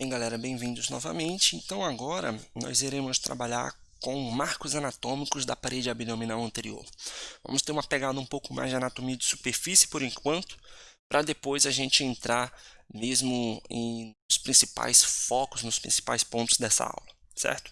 Bem, galera, bem-vindos novamente. Então, agora nós iremos trabalhar com marcos anatômicos da parede abdominal anterior. Vamos ter uma pegada um pouco mais de anatomia de superfície por enquanto, para depois a gente entrar mesmo nos principais focos, nos principais pontos dessa aula, certo?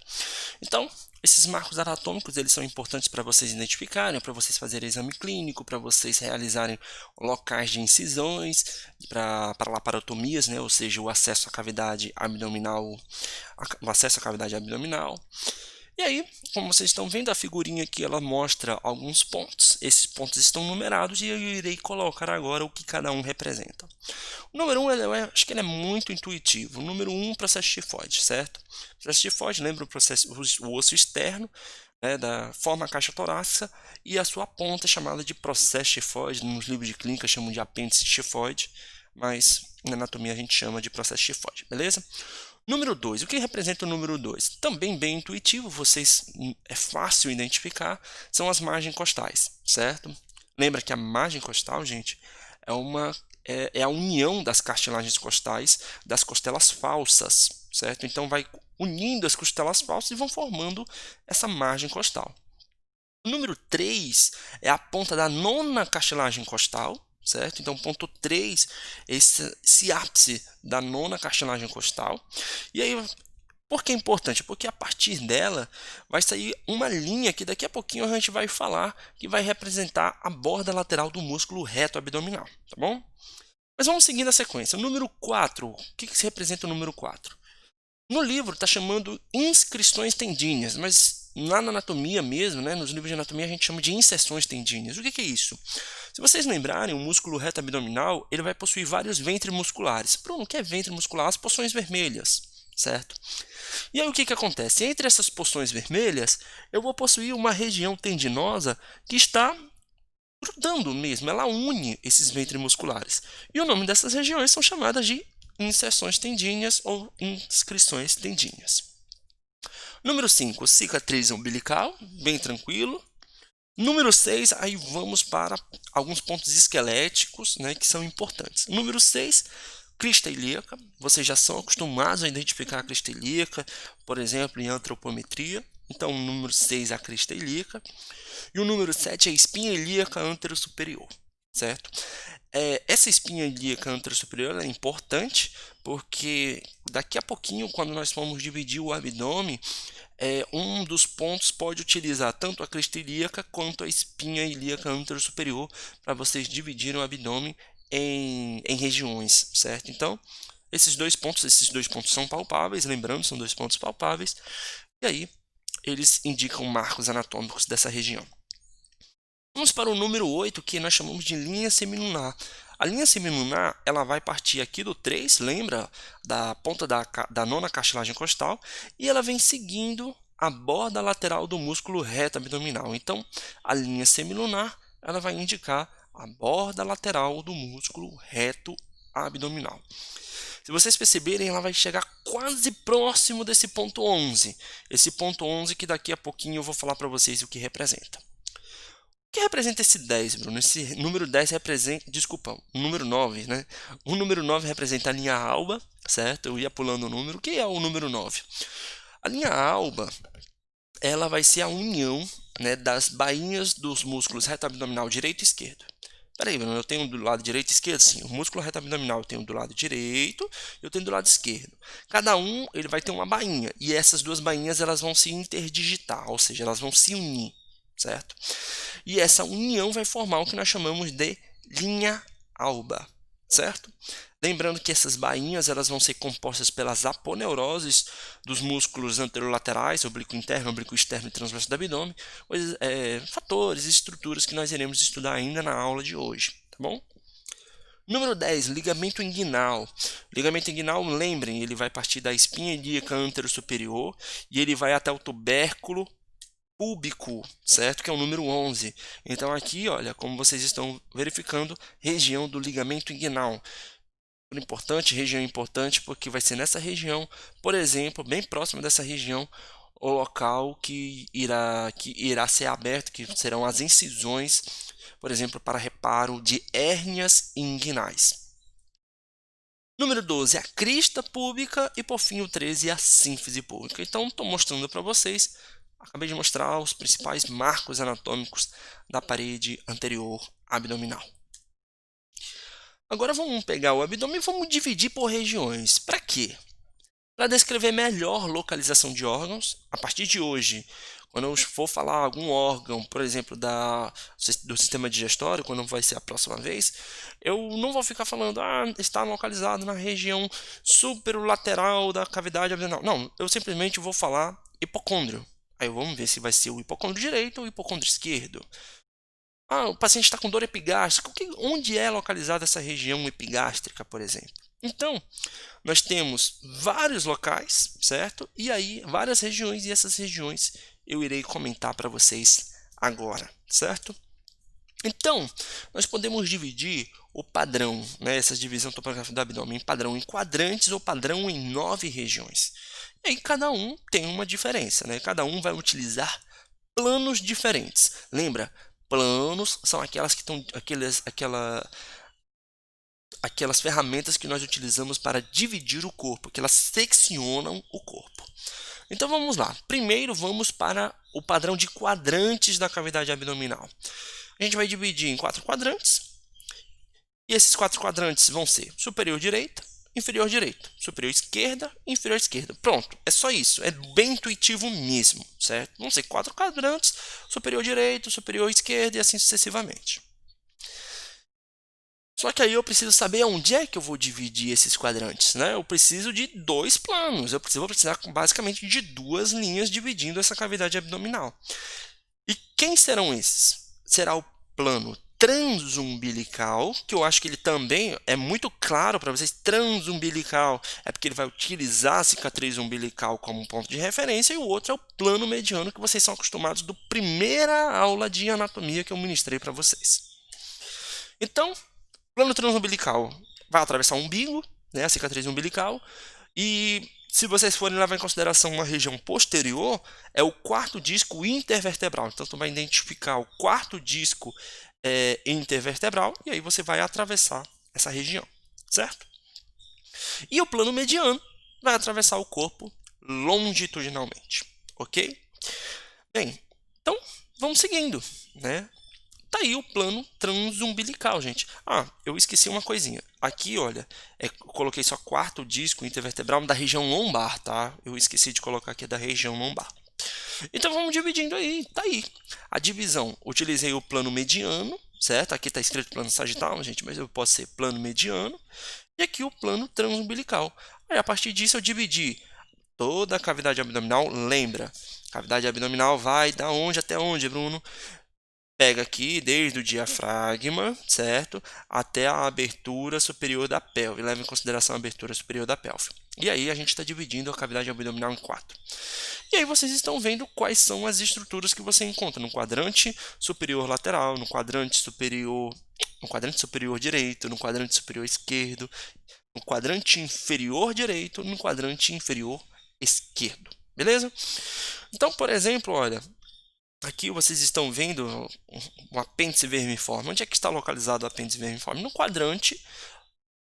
Então, esses marcos anatômicos eles são importantes para vocês identificarem, para vocês fazerem exame clínico, para vocês realizarem locais de incisões, para laparotomias, né? Ou seja, o acesso à cavidade abdominal, E aí, como vocês estão vendo, a figurinha aqui ela mostra alguns pontos. Esses pontos estão numerados e eu irei colocar agora o que cada um representa. O número 1, acho que ele é muito intuitivo. O número 1, processo tifoide, certo? O processo tifoide lembra o osso externo, né, forma a caixa torácica e a sua ponta é chamada de processo tifoide. Nos livros de clínica chamam de apêndice tifoide, mas na anatomia a gente chama de processo tifoide, beleza? Número 2, o que representa o número 2? Também bem intuitivo, é fácil identificar, são as margens costais, certo? Lembra que a margem costal, gente, é a união das cartilagens costais das costelas falsas, certo? Então vai unindo as costelas falsas e vão formando essa margem costal. O número 3 é a ponta da nona cartilagem costal, certo? Então, ponto 3 é esse ápice da nona cartilagem costal. E aí, por que é importante? Porque a partir dela vai sair uma linha que daqui a pouquinho a gente vai falar que vai representar a borda lateral do músculo reto abdominal, tá bom? Mas vamos seguindo a sequência. O número 4, o que se representa o número 4? No livro está chamando inscrições tendíneas, mas lá na anatomia mesmo, né, nos livros de anatomia, a gente chama de inserções tendíneas. O que é isso? Se vocês lembrarem, o músculo reto abdominal ele vai possuir vários ventres musculares. Bruno, o que é ventre muscular? As porções vermelhas, certo? E aí o que acontece? Entre essas porções vermelhas, eu vou possuir uma região tendinosa que está grudando mesmo, ela une esses ventres musculares. E o nome dessas regiões são chamadas de inserções tendíneas ou inscrições tendíneas. Número 5, cicatriz umbilical, bem tranquilo. Número 6, aí vamos para alguns pontos esqueléticos, né, que são importantes. Número 6, crista ilíaca. Vocês já são acostumados a identificar a crista ilíaca, por exemplo, em antropometria. Então, o número 6 é a crista ilíaca. E o número 7 é a espinha ilíaca anterosuperior, certo? Essa espinha ilíaca anterosuperior é importante porque daqui a pouquinho, quando nós formos dividir o abdômen, um dos pontos pode utilizar tanto a crista ilíaca quanto a espinha ilíaca anterosuperior para vocês dividirem o abdômen em regiões, certo? Então, esses dois pontos são palpáveis, lembrando, são dois pontos palpáveis, e aí eles indicam marcos anatômicos dessa região. Vamos para o número 8, que nós chamamos de linha semilunar. A linha semilunar ela vai partir aqui do 3, lembra? Da ponta da nona cartilagem costal, e ela vem seguindo a borda lateral do músculo reto abdominal. Então, a linha semilunar ela vai indicar a borda lateral do músculo reto abdominal. Se vocês perceberem, ela vai chegar quase próximo desse ponto 11. Esse ponto 11 que daqui a pouquinho eu vou falar para vocês o que representa. O que representa esse 10, Bruno? Esse número 10 representa... Desculpa, o número 9, né? O número 9 representa a linha alba, certo? Eu ia pulando o número. O que é o número 9? A linha alba, ela vai ser a união, né, das bainhas dos músculos reto abdominal direito e esquerdo. Peraí, Bruno, eu tenho do lado direito e esquerdo? Sim, o músculo reto abdominal eu tenho do lado direito e eu tenho do lado esquerdo. Cada um ele vai ter uma bainha e essas duas bainhas elas vão se interdigitar, ou seja, elas vão se unir, certo? E essa união vai formar o que nós chamamos de linha alba, certo? Lembrando que essas bainhas elas vão ser compostas pelas aponeuroses dos músculos anterolaterais, oblíquo interno, oblíquo externo e transverso do abdômen, fatores e estruturas que nós iremos estudar ainda na aula de hoje, tá bom? Número 10, ligamento inguinal. Ligamento inguinal, lembrem, ele vai partir da espinha ilíaca anterosuperior e ele vai até o tubérculo púbico, certo? Que é o número 11. Então aqui, olha, como vocês estão verificando, região do ligamento inguinal. Região importante porque vai ser nessa região, por exemplo, bem próximo dessa região, o local que irá ser aberto, que serão as incisões, por exemplo, para reparo de hérnias inguinais. Número 12, a crista púbica e, por fim, o 13, a sínfise púbica. Então, estou mostrando para vocês, acabei de mostrar os principais marcos anatômicos da parede anterior abdominal. Agora vamos pegar o abdômen e vamos dividir por regiões. Para quê? Para descrever melhor localização de órgãos. A partir de hoje, quando eu for falar algum órgão, por exemplo, do sistema digestório, quando vai ser a próxima vez, eu não vou ficar falando, está localizado na região superolateral da cavidade abdominal. Não, eu simplesmente vou falar hipocôndrio. Aí vamos ver se vai ser o hipocôndrio direito ou o hipocôndrio esquerdo. O paciente está com dor epigástrica. Onde é localizada essa região epigástrica, por exemplo? Então, nós temos vários locais, certo? E aí, várias regiões, e essas regiões eu irei comentar para vocês agora, certo? Então, nós podemos dividir o padrão, né, essa divisão topográfica do abdômen, em padrão em quadrantes ou padrão em 9 regiões. E aí, cada um tem uma diferença, né? Cada um vai utilizar planos diferentes. Lembra? Planos são aquelas que estão aquelas ferramentas que nós utilizamos para dividir o corpo, que elas seccionam o corpo. Então vamos lá. Primeiro vamos para o padrão de quadrantes da cavidade abdominal. A gente vai dividir em 4 quadrantes. E esses 4 quadrantes vão ser superior direita, inferior direita, superior esquerda, inferior esquerda. Pronto, é só isso. É bem intuitivo mesmo, certo? Vão ser 4 quadrantes, superior direito, superior esquerda e assim sucessivamente. Só que aí eu preciso saber onde é que eu vou dividir esses quadrantes, né? Eu preciso de 2 planos. Vou precisar basicamente de 2 linhas dividindo essa cavidade abdominal. E quem serão esses? Será o plano transumbilical, que eu acho que ele também é muito claro para vocês. Transumbilical é porque ele vai utilizar a cicatriz umbilical como um ponto de referência, e o outro é o plano mediano, que vocês são acostumados do primeira aula de anatomia que eu ministrei para vocês. Então, plano transumbilical vai atravessar o umbigo, né, a cicatriz umbilical, e se vocês forem levar em consideração uma região posterior, é o quarto disco intervertebral. Então, tu vai identificar o quarto disco intervertebral e aí você vai atravessar essa região, certo? E o plano mediano vai atravessar o corpo longitudinalmente, ok? Bem, então vamos seguindo, né? Tá aí o plano transumbilical, gente. Eu esqueci uma coisinha. Aqui, olha, eu coloquei só quarto disco intervertebral da região lombar, tá? Eu esqueci de colocar aqui da região lombar. Então vamos dividindo aí, tá aí. A divisão, utilizei o plano mediano, certo? Aqui está escrito plano sagital, gente, mas eu posso ser plano mediano. E aqui o plano transumbilical. Aí a partir disso eu dividi toda a cavidade abdominal. Lembra, cavidade abdominal vai da onde até onde, Bruno? Pega aqui desde o diafragma, certo? Até a abertura superior da pelve. Leva em consideração a abertura superior da pelve. E aí a gente está dividindo a cavidade abdominal em 4. E aí vocês estão vendo quais são as estruturas que você encontra no quadrante superior lateral, no quadrante superior direito, no quadrante superior esquerdo, no quadrante inferior direito, no quadrante inferior esquerdo. Beleza? Então, por exemplo, olha, aqui vocês estão vendo um apêndice vermiforme. Onde é que está localizado o apêndice vermiforme? No quadrante,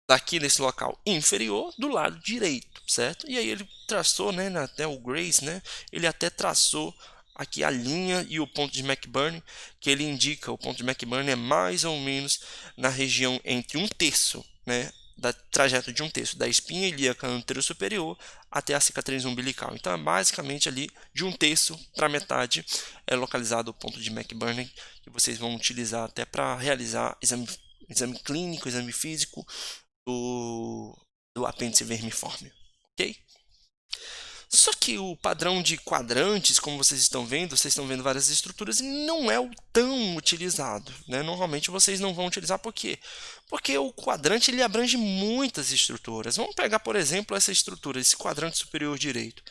daqui nesse local inferior, do lado direito, certo? E aí ele traçou, né, até o Grace, né, ele até traçou aqui a linha e o ponto de McBurney, que ele indica, o ponto de McBurney é mais ou menos na região entre 1/3, né, da trajeto de 1/3 da espinha ilíaca anterior superior até a cicatriz umbilical. Então é basicamente ali de 1/3 para metade é localizado o ponto de McBurney, que vocês vão utilizar até para realizar exame clínico, exame físico do apêndice vermiforme, ok? Só que o padrão de quadrantes, como vocês estão vendo várias estruturas e não é o tão utilizado, né? Normalmente vocês não vão utilizar, por quê? Porque o quadrante ele abrange muitas estruturas. Vamos pegar, por exemplo, essa estrutura, esse quadrante superior direito.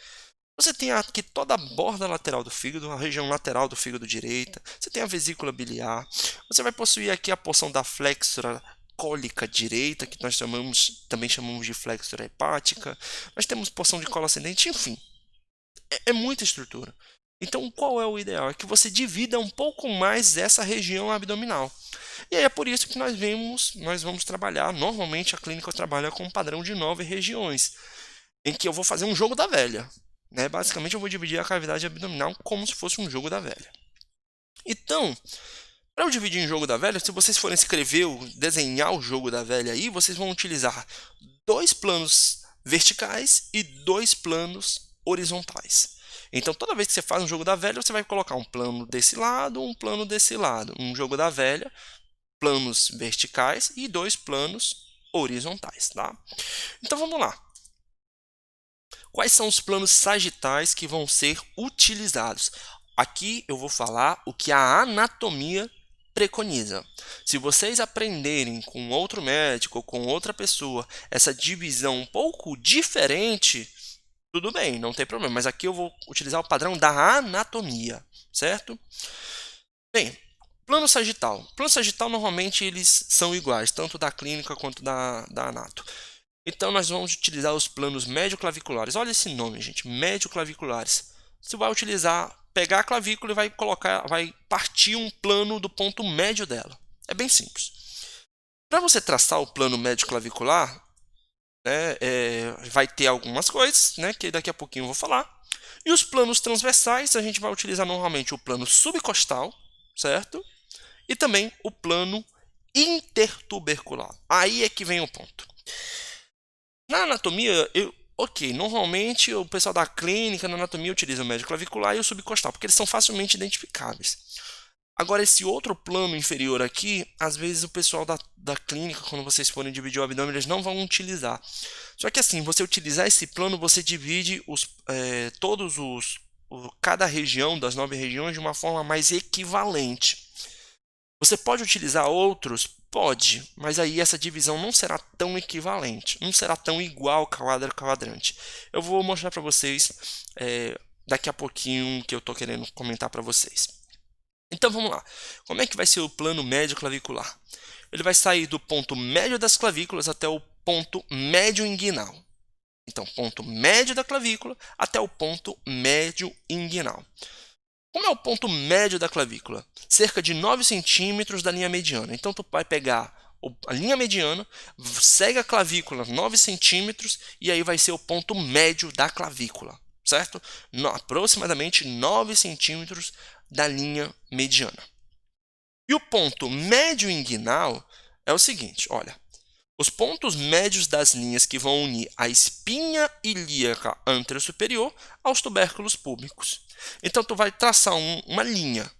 Você tem aqui toda a borda lateral do fígado, a região lateral do fígado direita. Você tem a vesícula biliar. Você vai possuir aqui a porção da flexura cólica direita, que nós também chamamos de flexura hepática. Nós temos porção de colo ascendente, enfim. É muita estrutura. Então, qual é o ideal? É que você divida um pouco mais essa região abdominal. E aí é por isso que nós vamos trabalhar, normalmente a clínica trabalha com um padrão de 9 regiões, em que eu vou fazer um jogo da velha. Né? Basicamente, eu vou dividir a cavidade abdominal como se fosse um jogo da velha. Então, para eu dividir em jogo da velha, se vocês forem escrever, desenhar o jogo da velha aí, vocês vão utilizar 2 planos verticais e 2 planos horizontais. Então, toda vez que você faz um jogo da velha, você vai colocar um plano desse lado, um plano desse lado. Um jogo da velha, planos verticais e 2 planos horizontais, tá? Então, vamos lá. Quais são os planos sagitais que vão ser utilizados? Aqui eu vou falar o que a anatomia preconiza. Se vocês aprenderem com outro médico ou com outra pessoa essa divisão um pouco diferente, tudo bem, não tem problema. Mas aqui eu vou utilizar o padrão da anatomia, certo? Bem, plano sagital. Plano sagital normalmente eles são iguais, tanto da clínica quanto da anato. Então, nós vamos utilizar os planos médio-claviculares. Olha esse nome, gente, médio-claviculares. Você vai utilizar, pegar a clavícula e vai partir um plano do ponto médio dela. É bem simples. Para você traçar o plano médio-clavicular, né, vai ter algumas coisas, né, que daqui a pouquinho eu vou falar. E os planos transversais, a gente vai utilizar normalmente o plano subcostal, certo? E também o plano intertubercular. Aí é que vem o ponto. Na anatomia, normalmente o pessoal da clínica na anatomia utiliza o médio clavicular e o subcostal, porque eles são facilmente identificáveis. Agora, esse outro plano inferior aqui, às vezes o pessoal da clínica, quando vocês forem dividir o abdômen, eles não vão utilizar. Só que assim, você utilizar esse plano, você divide cada região das 9 regiões de uma forma mais equivalente. Você pode utilizar outros? Pode, mas aí essa divisão não será tão equivalente, não será tão igual quadro a quadrante. Eu vou mostrar para vocês daqui a pouquinho que eu estou querendo comentar para vocês. Então vamos lá. Como é que vai ser o plano médio clavicular? Ele vai sair do ponto médio das clavículas até o ponto médio inguinal. Então, ponto médio da clavícula até o ponto médio inguinal. Como é o ponto médio da clavícula? Cerca de 9 centímetros da linha mediana. Então, tu vai pegar a linha mediana, segue a clavícula 9 centímetros e aí vai ser o ponto médio da clavícula, certo? Aproximadamente 9 centímetros da linha mediana. E o ponto médio inguinal é o seguinte, olha. Os pontos médios das linhas que vão unir a espinha ilíaca anterosuperior aos tubérculos púbicos. Então, tu vai traçar uma linha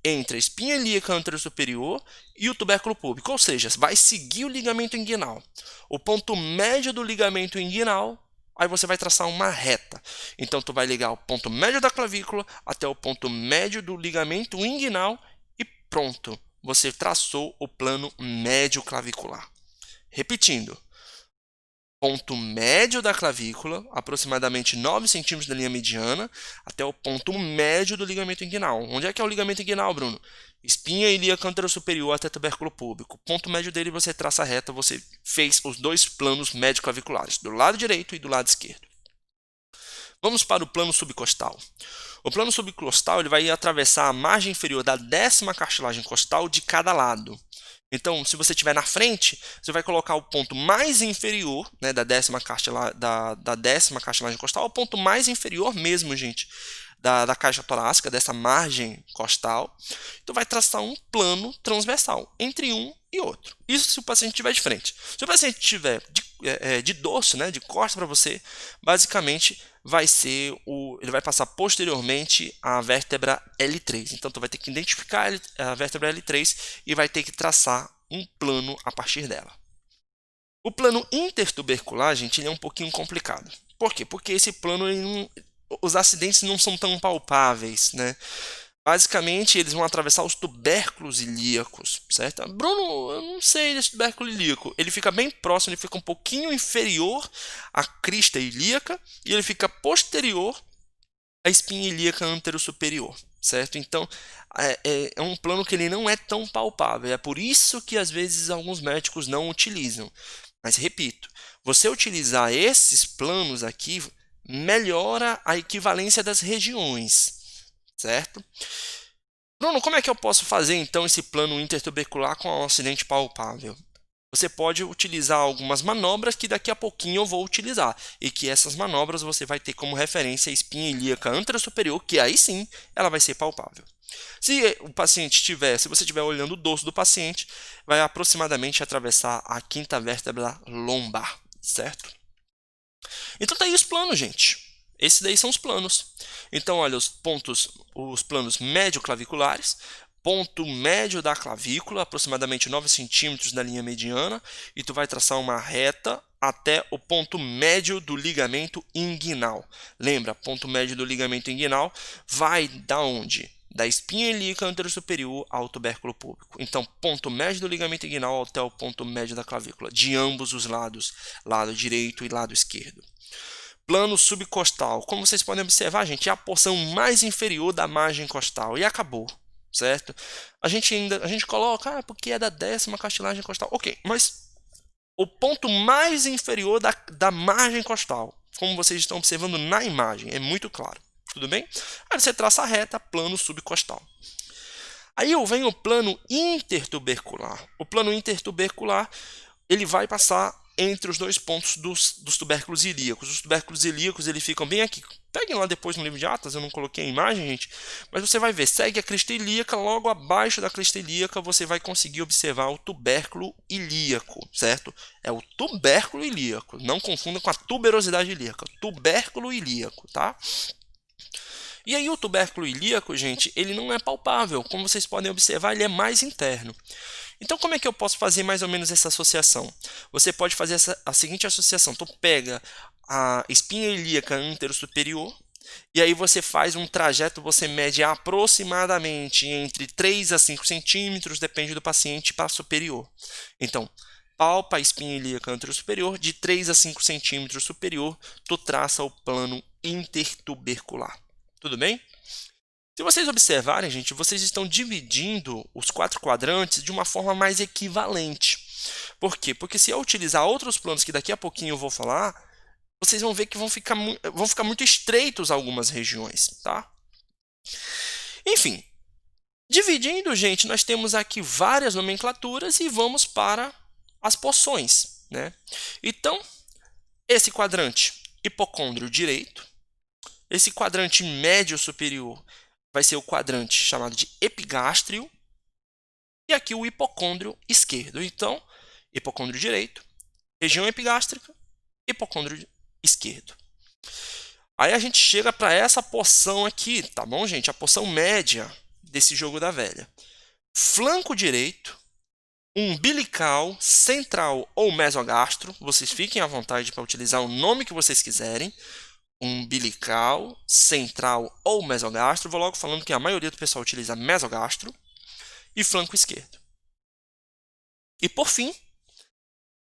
entre a espinha ilíaca anterosuperior e o tubérculo púbico, ou seja, vai seguir o ligamento inguinal. O ponto médio do ligamento inguinal, aí você vai traçar uma reta. Então, tu vai ligar o ponto médio da clavícula até o ponto médio do ligamento inguinal e pronto, você traçou o plano médio clavicular. Repetindo, ponto médio da clavícula, aproximadamente 9 centímetros da linha mediana, até o ponto médio do ligamento inguinal. Onde é que é o ligamento inguinal, Bruno? Espinha ilíaca anterosuperior até tubérculo púbico. Ponto médio dele, você traça a reta, você fez os 2 planos médio-claviculares, do lado direito e do lado esquerdo. Vamos para o plano subcostal. O plano subcostal ele vai atravessar a margem inferior da 10ª cartilagem costal de cada lado. Então, se você estiver na frente, você vai colocar o ponto mais inferior, né, da 10ª cartilagem costal, o ponto mais inferior mesmo, gente, da caixa torácica, dessa margem costal. Então, vai traçar um plano transversal entre um e outro. Isso se o paciente estiver de frente. Se o paciente estiver de dorso, né, de costas para você, basicamente ele vai passar posteriormente a vértebra L3. Então, tu vai ter que identificar a vértebra L3 e vai ter que traçar um plano a partir dela. O plano intertubercular, gente, ele é um pouquinho complicado. Por quê? Porque esse plano, os acidentes não são tão palpáveis, né? Basicamente, eles vão atravessar os tubérculos ilíacos, certo? Bruno, eu não sei desse tubérculo ilíaco. Ele fica bem próximo, ele fica um pouquinho inferior à crista ilíaca e ele fica posterior à espinha ilíaca anterosuperior, certo? Então, é um plano que ele não é tão palpável. É por isso que, às vezes, alguns médicos não utilizam. Mas, repito, você utilizar esses planos aqui melhora a equivalência das regiões. certo? Bruno, como é que eu posso fazer então esse plano intertubercular com um acidente palpável? Você pode utilizar algumas manobras que daqui a pouquinho eu vou utilizar, e que essas manobras você vai ter como referência a espinha ilíaca anterosuperior, que aí sim ela vai ser palpável. Se o paciente tiver, se você estiver olhando o dorso do paciente, vai aproximadamente atravessar a quinta vértebra lombar, certo? Então tá aí os planos, gente. Esses daí são os planos. Então, olha, os planos médio-claviculares, ponto médio da clavícula, aproximadamente 9 centímetros da linha mediana, e tu vai traçar uma reta até o ponto médio do ligamento inguinal. Lembra, ponto médio do ligamento inguinal vai da onde? Da espinha ilíaca anterosuperior ao tubérculo púbico. Então, ponto médio do ligamento inguinal até o ponto médio da clavícula, de ambos os lados, lado direito e lado esquerdo. Plano subcostal. Como vocês podem observar, gente, é a porção mais inferior da margem costal. E acabou, certo? A gente coloca, porque é da 10ª cartilagem costal. Ok, mas o ponto mais inferior da margem costal, como vocês estão observando na imagem, é muito claro. Tudo bem? Aí você traça a reta, plano subcostal. Aí vem o plano intertubercular. O plano intertubercular, ele vai passar entre os dois pontos dos tubérculos ilíacos. Os tubérculos ilíacos, eles ficam bem aqui. Peguem lá depois no livro de atas, eu não coloquei a imagem, gente, mas você vai ver, segue a crista ilíaca, logo abaixo da crista ilíaca você vai conseguir observar o tubérculo ilíaco, certo? É o tubérculo ilíaco, não confunda com a tuberosidade ilíaca, tubérculo ilíaco, tá? E aí o tubérculo ilíaco, gente, ele não é palpável, como vocês podem observar, ele é mais interno. Então, como é que eu posso fazer mais ou menos essa associação? Você pode fazer a seguinte associação. Tu pega a espinha ilíaca anterosuperior, e aí você faz um trajeto, você mede aproximadamente entre 3 a 5 centímetros, depende do paciente, para superior. Então, palpa a espinha ilíaca anterosuperior, de 3 a 5 centímetros superior, tu traça o plano intertubercular. Tudo bem? Se vocês observarem, gente, vocês estão dividindo os 4 quadrantes de uma forma mais equivalente. Por quê? Porque se eu utilizar outros planos que daqui a pouquinho eu vou falar, vocês vão ver que vão ficar muito estreitos algumas regiões, tá? Enfim, dividindo, gente, nós temos aqui várias nomenclaturas e vamos para as porções, né? Então, esse quadrante hipocôndrio direito, esse quadrante médio superior vai ser o quadrante chamado de epigástrio e aqui o hipocôndrio esquerdo. Então, hipocôndrio direito, região epigástrica, hipocôndrio esquerdo. Aí a gente chega para essa porção aqui, tá bom, gente? A porção média desse jogo da velha. Flanco direito, umbilical, central ou mesogastro. Vocês fiquem à vontade para utilizar o nome que vocês quiserem. Umbilical, central ou mesogastro. Vou logo falando que a maioria do pessoal utiliza mesogastro. E flanco esquerdo. E por fim,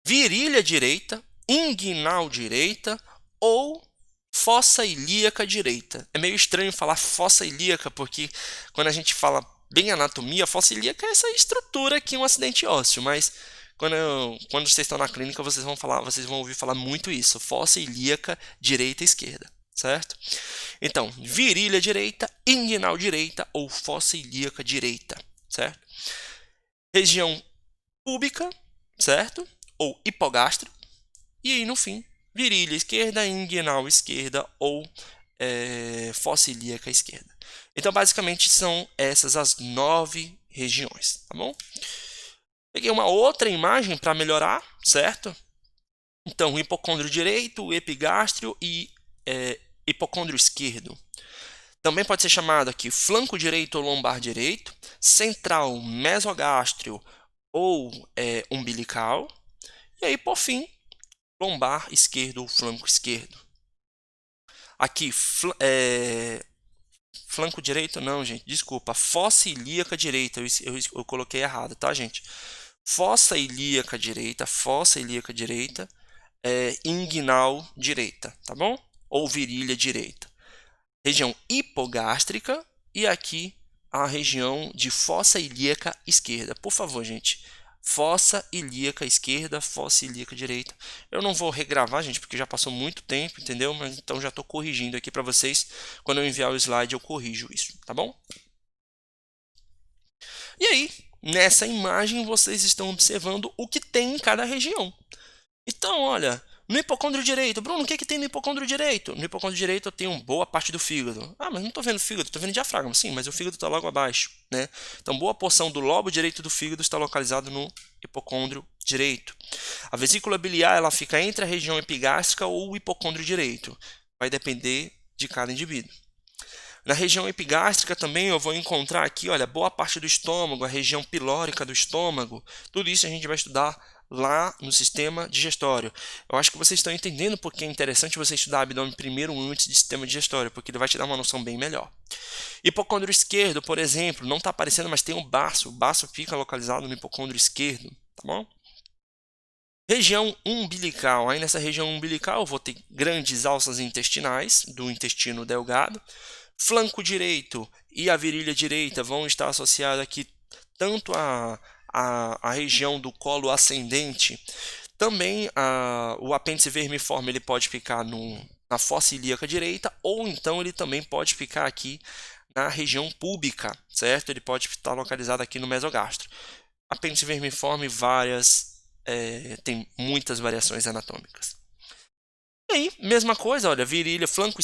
virilha direita, inguinal direita ou fossa ilíaca direita. É meio estranho falar fossa ilíaca, porque quando a gente fala bem anatomia, a fossa ilíaca é essa estrutura aqui, um acidente ósseo, mas quando vocês estão na clínica, vocês vão ouvir falar muito isso, fossa ilíaca direita e esquerda, certo? Então, virilha direita, inguinal direita ou fossa ilíaca direita, certo? Região púbica, certo? Ou hipogástrico. E aí, no fim, virilha esquerda, inguinal esquerda ou fossa ilíaca esquerda. Então, basicamente, são essas as 9 regiões, tá bom? Peguei uma outra imagem para melhorar, certo? Então, hipocôndrio direito, epigástrio e hipocôndrio esquerdo. Também pode ser chamado aqui flanco direito ou lombar direito, central, mesogástrio ou umbilical. E aí, por fim, lombar esquerdo ou flanco esquerdo. Aqui, flanco direito não, gente, desculpa. Fossa ilíaca direita, eu coloquei errado, tá, gente? Fossa ilíaca direita, inguinal direita, tá bom? Ou virilha direita. Região hipogástrica e aqui a região de fossa ilíaca esquerda. Por favor, gente, fossa ilíaca esquerda, fossa ilíaca direita. Eu não vou regravar, gente, porque já passou muito tempo, entendeu? Mas então já estou corrigindo aqui para vocês. Quando eu enviar o slide, eu corrijo isso, tá bom? E aí, nessa imagem, vocês estão observando o que tem em cada região. Então, olha, no hipocôndrio direito, Bruno, o que tem no hipocôndrio direito? No hipocôndrio direito eu tenho boa parte do fígado. Ah, mas não estou vendo fígado, estou vendo diafragma. Sim, mas o fígado está logo abaixo, né? Então, boa porção do lobo direito do fígado está localizado no hipocôndrio direito. A vesícula biliar ela fica entre a região epigástrica ou o hipocôndrio direito. Vai depender de cada indivíduo. Na região epigástrica também eu vou encontrar aqui, olha, boa parte do estômago, a região pilórica do estômago. Tudo isso a gente vai estudar lá no sistema digestório. Eu acho que vocês estão entendendo porque é interessante você estudar abdômen primeiro antes de sistema digestório, porque ele vai te dar uma noção bem melhor. Hipocôndrio esquerdo, por exemplo, não está aparecendo, mas tem o baço. O baço fica localizado no hipocôndrio esquerdo, tá bom? Região umbilical. Aí nessa região umbilical eu vou ter grandes alças intestinais do intestino delgado. Flanco direito e a virilha direita vão estar associados aqui tanto a região do colo ascendente, também o apêndice vermiforme ele pode ficar na fossa ilíaca direita, ou então ele também pode ficar aqui na região púbica, certo? Ele pode estar localizado aqui no mesogastro. Apêndice vermiforme, tem muitas variações anatômicas. E aí, mesma coisa, olha, virilha, flanco,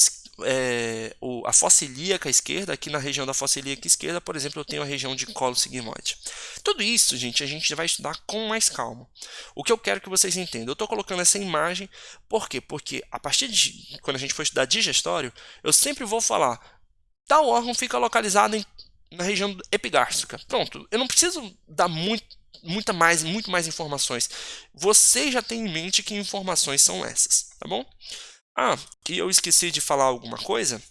a fossa ilíaca esquerda, aqui na região da fossa ilíaca esquerda, por exemplo, eu tenho a região de colo sigmoide. Tudo isso, gente, a gente vai estudar com mais calma. O que eu quero que vocês entendam, eu estou colocando essa imagem, por quê? Porque a partir de quando a gente for estudar digestório, eu sempre vou falar, tal órgão fica localizado na região epigástrica. Pronto, eu não preciso dar muito mais informações. Você já tem em mente que informações são essas, tá bom? Ah, que eu esqueci de falar alguma coisa,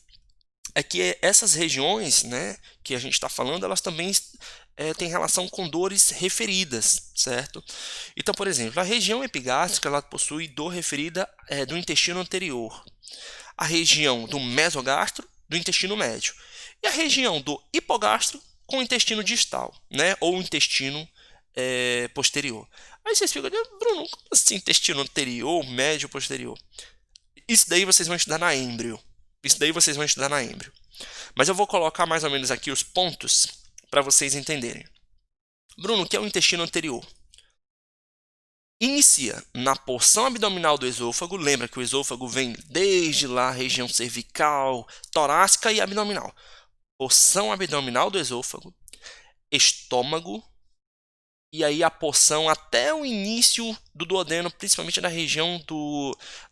é que essas regiões, né, que a gente está falando, elas também têm relação com dores referidas, certo? Então, por exemplo, a região epigástrica ela possui dor referida do intestino anterior, a região do mesogastro, do intestino médio, e a região do hipogastro com o intestino distal, né, ou intestino posterior. Aí vocês ficam, Bruno, como assim intestino anterior, médio, posterior? Isso daí vocês vão estudar na êmbrio. Mas eu vou colocar mais ou menos aqui os pontos para vocês entenderem. Bruno, o que é o intestino anterior? Inicia na porção abdominal do esôfago. Lembra que o esôfago vem desde lá, região cervical, torácica e abdominal. Porção abdominal do esôfago, estômago, e aí a porção até o início do duodeno, principalmente na região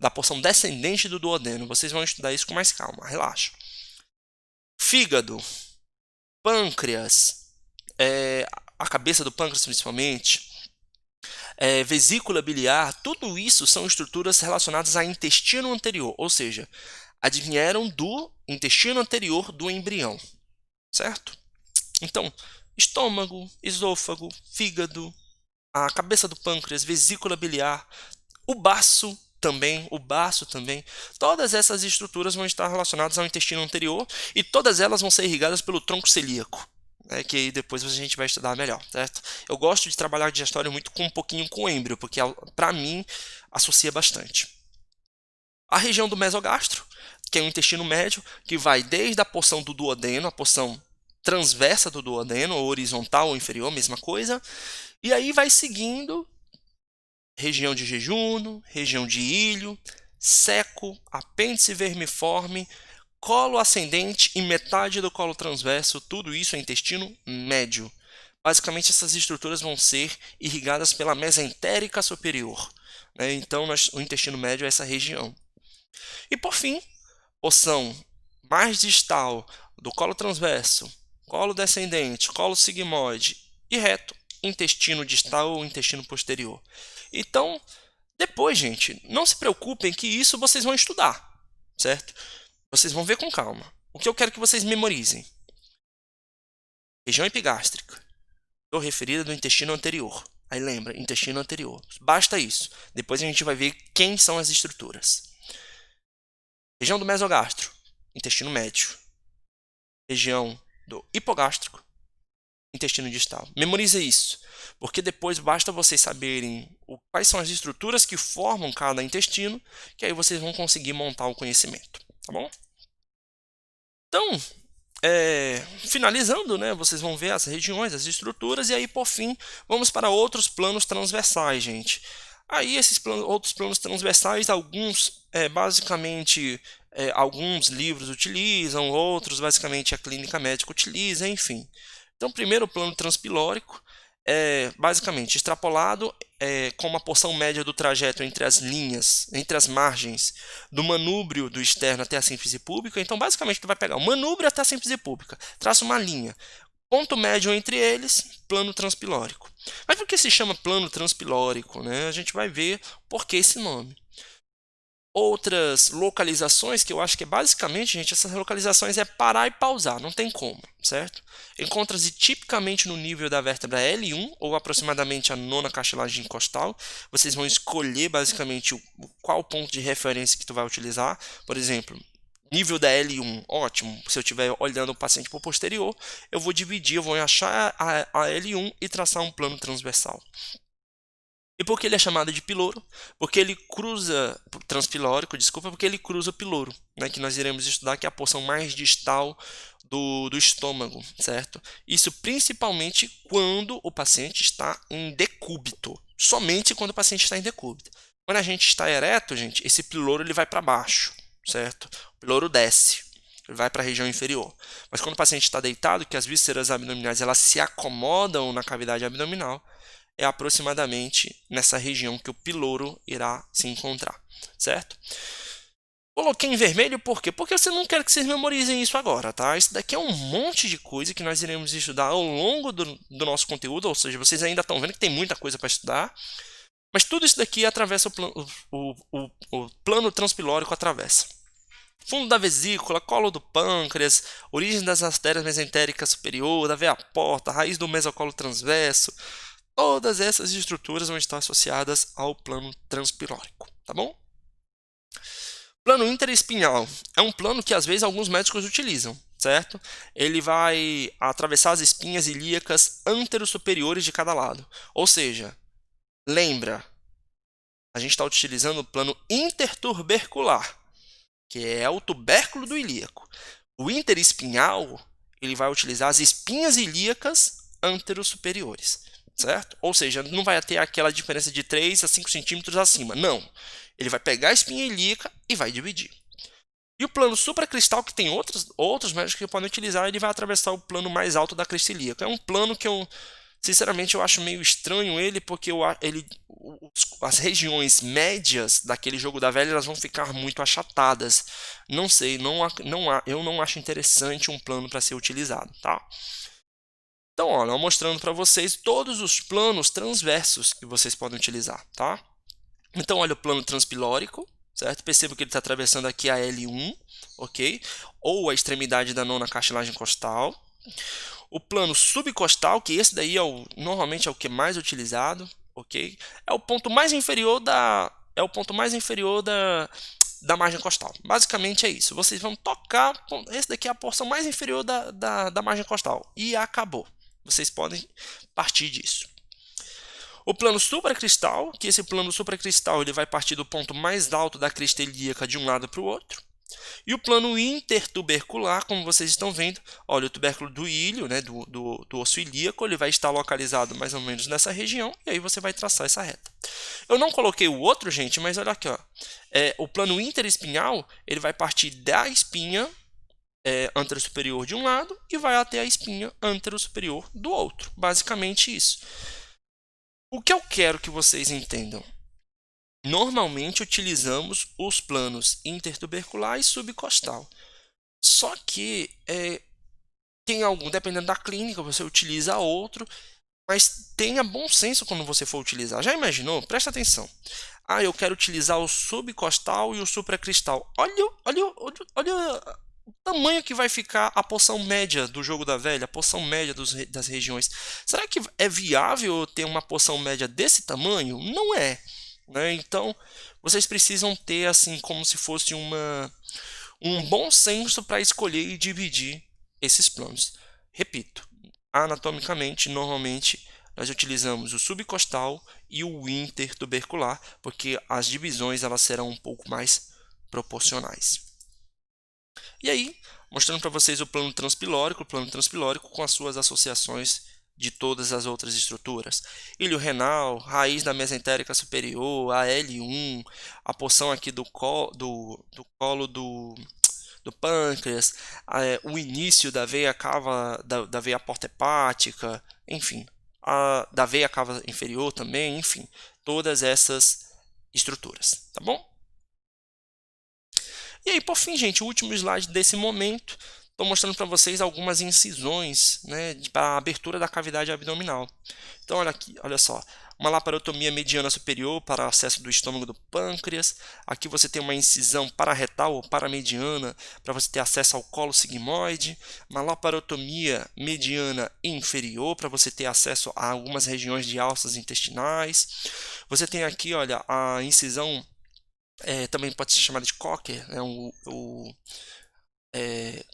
da porção descendente do duodeno. Vocês vão estudar isso com mais calma, relaxa. Fígado, pâncreas, a cabeça do pâncreas principalmente, vesícula biliar, tudo isso são estruturas relacionadas ao intestino anterior, ou seja, advieram do intestino anterior do embrião, certo? Então, estômago, esôfago, fígado, a cabeça do pâncreas, vesícula biliar, o baço também, todas essas estruturas vão estar relacionadas ao intestino anterior e todas elas vão ser irrigadas pelo tronco celíaco, que aí depois a gente vai estudar melhor, certo? Eu gosto de trabalhar digestório muito com um pouquinho com êmbrio, porque para mim associa bastante. A região do mesogastro, que é o intestino médio, que vai desde a porção do duodeno, a porção transversa do duodeno, ou horizontal ou inferior, mesma coisa. E aí vai seguindo região de jejum, região de ilho, seco, apêndice vermiforme, colo ascendente e metade do colo transverso, tudo isso é intestino médio. Basicamente, essas estruturas vão ser irrigadas pela mesentérica superior. Então, o intestino médio é essa região. E, por fim, porção mais distal do colo transverso, colo descendente, colo sigmoide e reto, intestino distal ou intestino posterior. Então, depois, gente, não se preocupem que isso vocês vão estudar, certo? Vocês vão ver com calma. O que eu quero que vocês memorizem? Região epigástrica, dor referida do intestino anterior. Aí lembra, intestino anterior. Basta isso. Depois a gente vai ver quem são as estruturas. Região do mesogastro, intestino médio. Região do hipogástrico, intestino distal. Memorize isso, porque depois basta vocês saberem quais são as estruturas que formam cada intestino, que aí vocês vão conseguir montar o conhecimento, tá bom? Então, finalizando, né, vocês vão ver as regiões, as estruturas, e aí, por fim, vamos para outros planos transversais, gente. Aí, esses outros planos transversais, alguns, basicamente, alguns livros utilizam, outros, basicamente, a clínica médica utiliza, enfim. Então, primeiro, o plano transpilórico, basicamente, extrapolado como a porção média do trajeto entre as linhas, entre as margens do manúbrio do externo até a síntese pública. Então, basicamente, tu vai pegar o manúbrio até a síntese pública, traça uma linha, ponto médio entre eles, plano transpilórico. Mas por que se chama plano transpilórico, né? A gente vai ver por que esse nome. Outras localizações, que eu acho que é basicamente, gente, essas localizações é parar e pausar, não tem como, certo? Encontra-se tipicamente no nível da vértebra L1, ou aproximadamente a nona cartilagem costal. Vocês vão escolher basicamente qual ponto de referência que tu vai utilizar. Por exemplo, nível da L1, ótimo. Se eu estiver olhando o paciente por posterior, eu vou dividir, eu vou achar a L1 e traçar um plano transversal. E por que ele é chamado de piloro? Porque ele cruza, transpilórico, desculpa, porque ele cruza o piloro, né, que nós iremos estudar, que é a porção mais distal do estômago, certo? Isso principalmente quando o paciente está em decúbito, somente quando o paciente está em decúbito. Quando a gente está ereto, gente, esse piloro ele vai para baixo, certo? O piloro desce, ele vai para a região inferior. Mas quando o paciente está deitado, que as vísceras abdominais elas se acomodam na cavidade abdominal, é aproximadamente nessa região que o piloro irá se encontrar, certo? Coloquei em vermelho por quê? Porque você não quer que vocês memorizem isso agora, tá? Isso daqui é um monte de coisa que nós iremos estudar ao longo do nosso conteúdo, ou seja, vocês ainda estão vendo que tem muita coisa para estudar, mas tudo isso daqui atravessa o plano transpilórico atravessa. Fundo da vesícula, colo do pâncreas, origem das artérias mesentéricas superior, da veia porta, raiz do mesocolo transverso. Todas essas estruturas vão estar associadas ao plano transpilórico, tá bom? Plano interespinhal é um plano que às vezes alguns médicos utilizam, certo? Ele vai atravessar as espinhas ilíacas antero-superiores de cada lado. Ou seja, lembra, a gente está utilizando o plano intertubercular, que é o tubérculo do ilíaco. O interespinhal, ele vai utilizar as espinhas ilíacas antero-superiores. Certo? Ou seja, não vai ter aquela diferença de 3 a 5 centímetros acima. Não. Ele vai pegar a espinha ilíaca e vai dividir. E o plano supracristal, que tem outros médicos que podem utilizar, ele vai atravessar o plano mais alto da crista ilíaca. É um plano que eu, sinceramente, eu acho meio estranho ele, porque as regiões médias daquele jogo da velha elas vão ficar muito achatadas. Não sei, eu não acho interessante um plano para ser utilizado, tá? Então, olha, mostrando para vocês todos os planos transversos que vocês podem utilizar, tá? Então, olha o plano transpilórico, certo? Perceba que ele está atravessando aqui a L1, ok? Ou a extremidade da nona cartilagem costal. O plano subcostal, que esse daí normalmente é o que é mais utilizado, ok? É o ponto mais inferior da margem costal. Basicamente é isso. Vocês vão tocar, esse daqui é a porção mais inferior da margem costal. E acabou. Vocês podem partir disso. O plano supracristal, que esse plano supracristal ele vai partir do ponto mais alto da crista ilíaca de um lado para o outro. E o plano intertubercular, como vocês estão vendo, olha o tubérculo do ilho, né, do osso ilíaco, ele vai estar localizado mais ou menos nessa região, e aí você vai traçar essa reta. Eu não coloquei o outro, gente, mas olha aqui, ó. O plano interespinhal, ele vai partir da espinha antero-superior de um lado e vai até a espinha antero-superior do outro. Basicamente isso. O que eu quero que vocês entendam? Normalmente utilizamos os planos intertubercular e subcostal. Só que tem algum, dependendo da clínica, você utiliza outro, mas tenha bom senso quando você for utilizar. Já imaginou? Presta atenção. Ah, eu quero utilizar o subcostal e o supracristal. Olha o tamanho que vai ficar a porção média do jogo da velha, a porção média das regiões. Será que é viável ter uma porção média desse tamanho? Não é. Né? Então, vocês precisam ter assim como se fosse um bom senso para escolher e dividir esses planos. Repito, anatomicamente, normalmente, nós utilizamos o subcostal e o intertubercular, porque as divisões elas serão um pouco mais proporcionais. E aí, mostrando para vocês o plano transpilórico com as suas associações de todas as outras estruturas. Ilho renal, raiz da mesentérica superior, a L1, a porção aqui do colo do pâncreas, o início da veia cava, da veia porta hepática, enfim, da veia cava inferior também, enfim, todas essas estruturas, tá bom? E aí, por fim, gente, o último slide desse momento, estou mostrando para vocês algumas incisões, né, para a abertura da cavidade abdominal. Então, olha aqui, olha só, uma laparotomia mediana superior para acesso do estômago do pâncreas. Aqui você tem uma incisão pararetal ou paramediana para você ter acesso ao colo sigmoide. Uma laparotomia mediana inferior para você ter acesso a algumas regiões de alças intestinais. Você tem aqui, olha, a incisão também pode ser chamada de Cocker, né?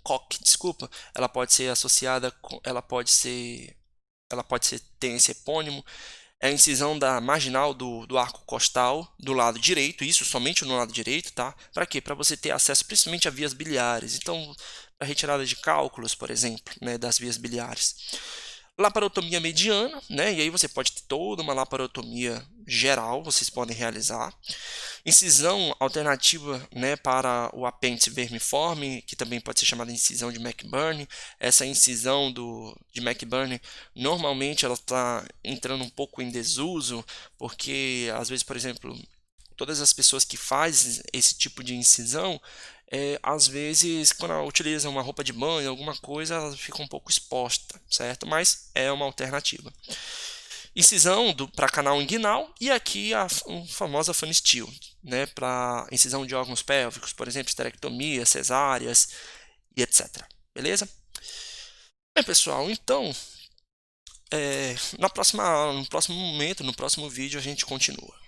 Cock, desculpa, ela pode ser associada, tem esse epônimo. É a incisão da marginal do arco costal do lado direito, isso somente no lado direito, tá? Para quê? Para você ter acesso principalmente a vias biliares. Então, para retirada de cálculos, por exemplo, né, das vias biliares. Laparotomia mediana, né? E aí você pode ter toda uma laparotomia geral, vocês podem realizar. Incisão alternativa, né, para o apêndice vermiforme, que também pode ser chamada de incisão de McBurney. Essa incisão de McBurney, normalmente ela está entrando um pouco em desuso, porque às vezes, por exemplo, todas as pessoas que fazem esse tipo de incisão, às vezes, quando ela utiliza uma roupa de banho, alguma coisa, ela fica um pouco exposta, certo? Mas é uma alternativa. Incisão para canal inguinal e aqui a famosa funny steel, né? Para incisão de órgãos pélvicos, por exemplo, esterectomia, cesáreas e etc. Beleza? Bem, pessoal, então, no próximo momento, no próximo vídeo, a gente continua.